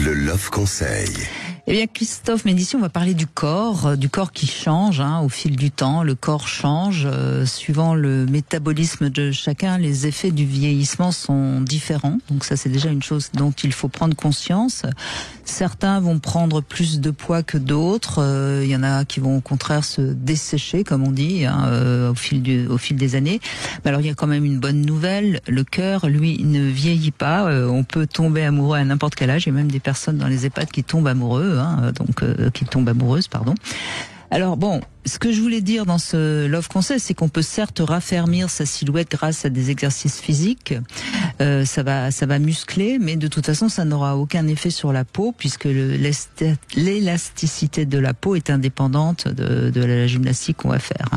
Le Love Conseil. Eh bien, Christophe Médici, on va parler du corps qui change au fil du temps. Le corps change suivant le métabolisme de chacun. Les effets du vieillissement sont différents. Donc ça, c'est déjà une chose dont il faut prendre conscience. Certains vont prendre plus de poids que d'autres. Il y en a qui vont au contraire se dessécher, comme on dit, au fil des années. Mais alors, il y a quand même une bonne nouvelle. Le cœur, lui, ne vieillit pas. On peut tomber amoureux à n'importe quel âge. Il y a même des personnes dans les EHPAD qui tombent amoureuses. Alors bon, ce que je voulais dire dans ce Love Conseil, c'est qu'on peut certes raffermir sa silhouette grâce à des exercices physiques. Ça va muscler, mais de toute façon, ça n'aura aucun effet sur la peau puisque l'élasticité de la peau est indépendante de la gymnastique qu'on va faire.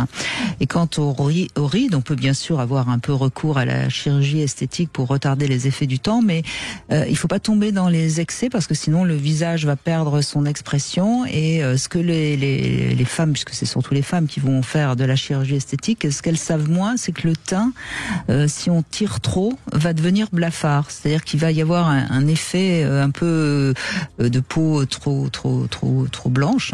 Et quant aux rides, on peut bien sûr avoir un peu recours à la chirurgie esthétique pour retarder les effets du temps, mais il faut pas tomber dans les excès parce que sinon le visage va perdre son expression et ce que les femmes, puisque c'est surtout les femmes qui vont faire de la chirurgie esthétique, ce qu'elles savent moins, c'est que le teint, si on tire trop, va devenir blafard. C'est-à-dire qu'il va y avoir un effet un peu de peau trop blanche,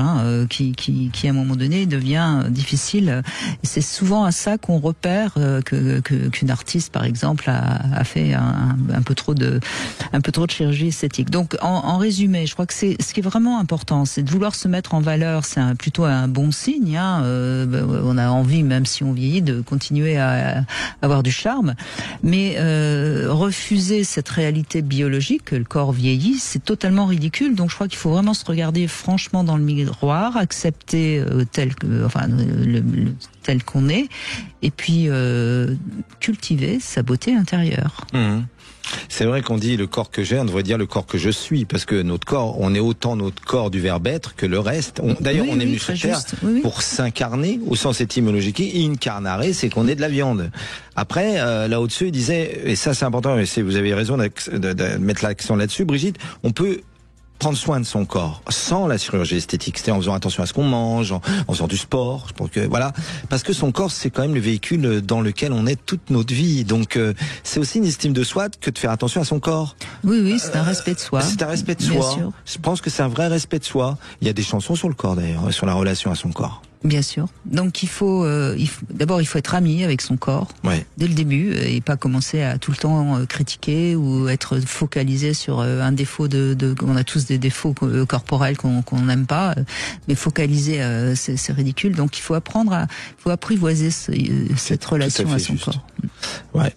qui à un moment donné devient difficile. Et c'est souvent à ça qu'on repère qu'une artiste, par exemple, a fait un peu trop de chirurgie esthétique. Donc, en résumé, je crois que c'est ce qui est vraiment important, c'est de vouloir se mettre en valeur. C'est plutôt un bon signe. On a envie, même si on vieillit, de continuer à avoir du charme. Mais refuser cette réalité biologique que le corps vieillit, c'est totalement ridicule. Donc je crois qu'il faut vraiment se regarder franchement dans le miroir, accepter tel qu'on est, et puis cultiver sa beauté intérieure. Mmh. C'est vrai qu'on dit le corps que j'ai, on devrait dire le corps que je suis, parce que notre corps, on est autant notre corps du verbe être que le reste. D'ailleurs, on est venu sur Terre pour s'incarner, au sens étymologique. Incarnare, c'est qu'on est de la viande. Après, là au-dessus, il disait, et ça c'est important, et vous avez raison de mettre l'accent là-dessus, Brigitte, on peut prendre soin de son corps sans la chirurgie esthétique, c'est-à-dire en faisant attention à ce qu'on mange, en faisant du sport, je pense que voilà, parce que son corps c'est quand même le véhicule dans lequel on est toute notre vie, donc c'est aussi une estime de soi que de faire attention à son corps. Oui, c'est un respect de soi. C'est un respect de soi. Sûr. Je pense que c'est un vrai respect de soi. Il y a des chansons sur le corps d'ailleurs, sur la relation à son corps. Bien sûr. Donc il faut d'abord être ami avec son corps dès le début et pas commencer à tout le temps critiquer ou être focalisé sur un défaut on a tous des défauts corporels qu'on n'aime pas, mais focaliser c'est ridicule. Donc il faut apprivoiser cette relation à son corps. Ouais.